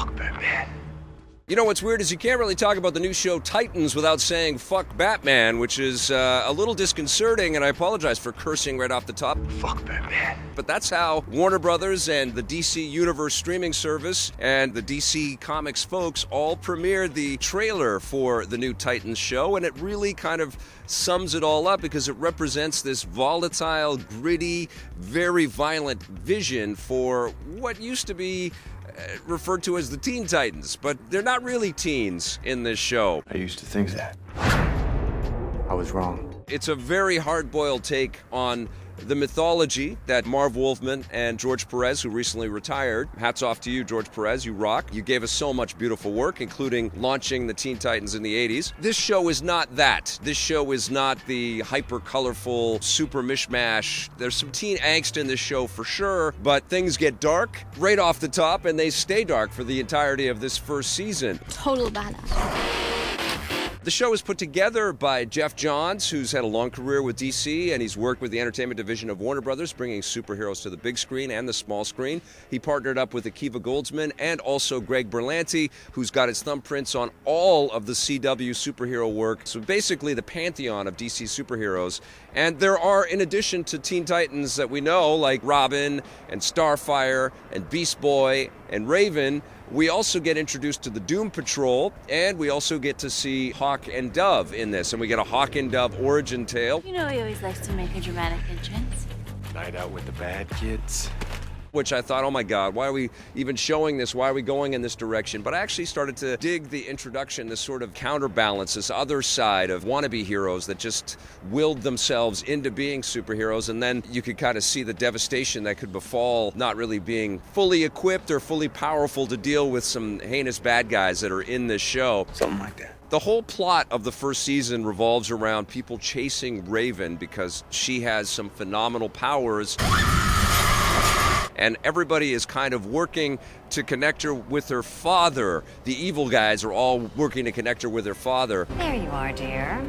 Fuck Batman. You know what's weird is you can't really talk about the new show Titans without saying fuck Batman, which is a little disconcerting, and I apologize for cursing right off the top. Fuck Batman. But that's how Warner Brothers and the DC Universe streaming service and the DC Comics folks all premiered the trailer for the new Titans show, and it really kind of sums it all up because it represents this volatile, gritty, very violent vision for what used to be referred to as the Teen Titans, but they're not really teens in this show. I used to think that. I was wrong. It's a very hard-boiled take on the mythology that Marv Wolfman and George Perez, who recently retired. Hats off to you, George Perez. You rock. You gave us so much beautiful work, including launching the Teen Titans in the 80s. This show is not that. This show is not the hyper-colorful, super mishmash. There's some teen angst in this show for sure, but things get dark right off the top, and they stay dark for the entirety of this first season. Total badass. The show is put together by Jeff Johns, who's had a long career with DC, and he's worked with the entertainment division of Warner Brothers, bringing superheroes to the big screen and the small screen. He partnered up with Akiva Goldsman and also Greg Berlanti, who's got his thumbprints on all of the CW superhero work. So basically the pantheon of DC superheroes. And there are, in addition to Teen Titans that we know, like Robin and Starfire and Beast Boy and Raven, we also get introduced to the Doom Patrol, and we also get to see Hawk and Dove in this, and we get a Hawk and Dove origin tale. You know he always likes to make a dramatic entrance. Night out with the bad kids. Which I thought, oh my God, why are we even showing this? Why are we going in this direction? But I actually started to dig the introduction, this sort of counterbalance, this other side of wannabe heroes that just willed themselves into being superheroes. And then you could kind of see the devastation that could befall not really being fully equipped or fully powerful to deal with some heinous bad guys that are in this show. Something like that. The whole plot of the first season revolves around people chasing Raven because she has some phenomenal powers. And everybody is kind of working to connect her with her father. The evil guys are all working to connect her with her father. There you are, dear.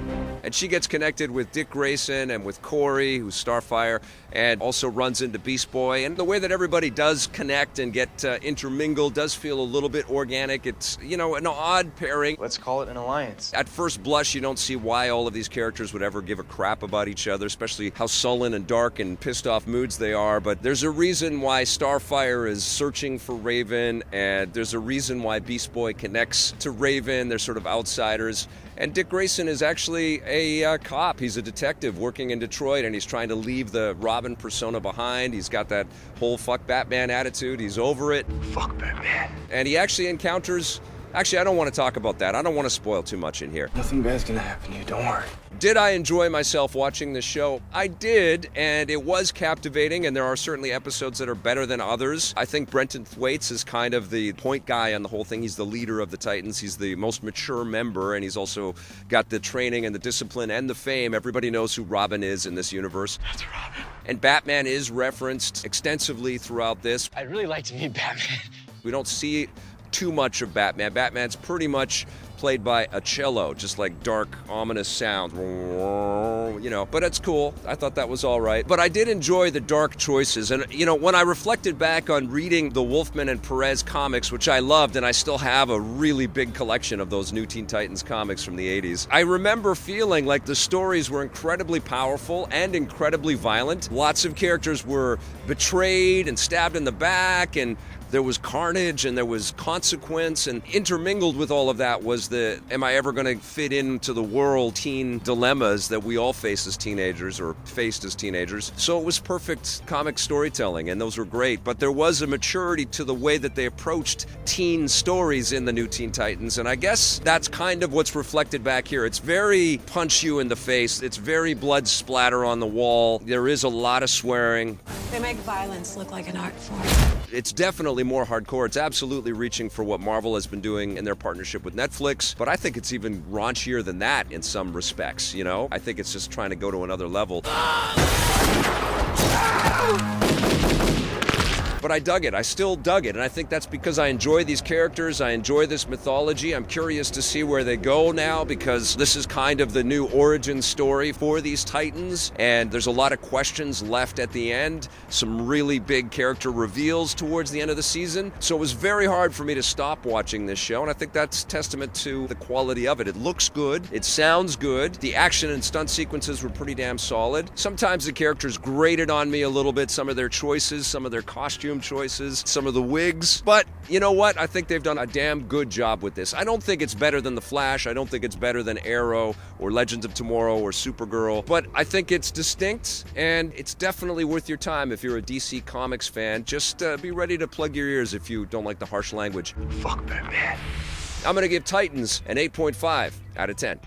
And she gets connected with Dick Grayson and with Corey, who's Starfire, and also runs into Beast Boy. And the way that everybody does connect and get intermingled does feel a little bit organic. It's, you know, an odd pairing. Let's call it an alliance. At first blush, you don't see why all of these characters would ever give a crap about each other, especially how sullen and dark and pissed off moods they are. But there's a reason why Starfire is searching for Raven, and there's a reason why Beast Boy connects to Raven. They're sort of outsiders. And Dick Grayson is actually a cop. He's a detective working in Detroit, and he's trying to leave the Robin persona behind. He's got that whole fuck Batman attitude. He's over it. Fuck Batman. And he actually encounters... Actually, I don't want to talk about that. I don't want to spoil too much in here. Nothing bad's gonna happen to you, don't worry. Did I enjoy myself watching this show? I did, and it was captivating, and there are certainly episodes that are better than others. I think Brenton Thwaites is kind of the point guy on the whole thing. He's the leader of the Titans. He's the most mature member, and he's also got the training and the discipline and the fame. Everybody knows who Robin is in this universe. That's Robin. And Batman is referenced extensively throughout this. I'd really like to meet Batman. We don't see too much of Batman. Batman's pretty much played by a cello, just like dark, ominous sound. You know, but it's cool. I thought that was all right. But I did enjoy the dark choices. And, you know, when I reflected back on reading the Wolfman and Perez comics, which I loved, and I still have a really big collection of those new Teen Titans comics from the 80s, I remember feeling like the stories were incredibly powerful and incredibly violent. Lots of characters were betrayed and stabbed in the back, and there was carnage and there was consequence, and intermingled with all of that was the, am I ever going to fit into the world teen dilemmas that we all face as teenagers or faced as teenagers. So it was perfect comic storytelling, and those were great. But there was a maturity to the way that they approached teen stories in the new Teen Titans, and I guess that's kind of what's reflected back here. It's very punch you in the face. It's very blood splatter on the wall. There is a lot of swearing. They make violence look like an art form. It's definitely more hardcore. It's absolutely reaching for what Marvel has been doing in their partnership with Netflix, but I think it's even raunchier than that in some respects, you know? I think it's just trying to go to another level. but I dug it. I still dug it, and I think that's because I enjoy these characters. I enjoy this mythology. I'm curious to see where they go now, because this is kind of the new origin story for these Titans, and there's a lot of questions left at the end. Some really big character reveals towards the end of the season. So it was very hard for me to stop watching this show, and I think that's testament to the quality of it. It looks good. It sounds good. The action and stunt sequences were pretty damn solid. Sometimes the characters grated on me a little bit, some of their choices, some of their costume choices, some of the wigs. But you know what? I think they've done a damn good job with this. I don't think it's better than The Flash. I don't think it's better than Arrow or Legends of Tomorrow or Supergirl. But I think it's distinct, and it's definitely worth your time if you're a DC Comics fan. Just be ready to plug your ears if you don't like the harsh language. Fuck Batman. I'm going to give Titans an 8.5 out of 10.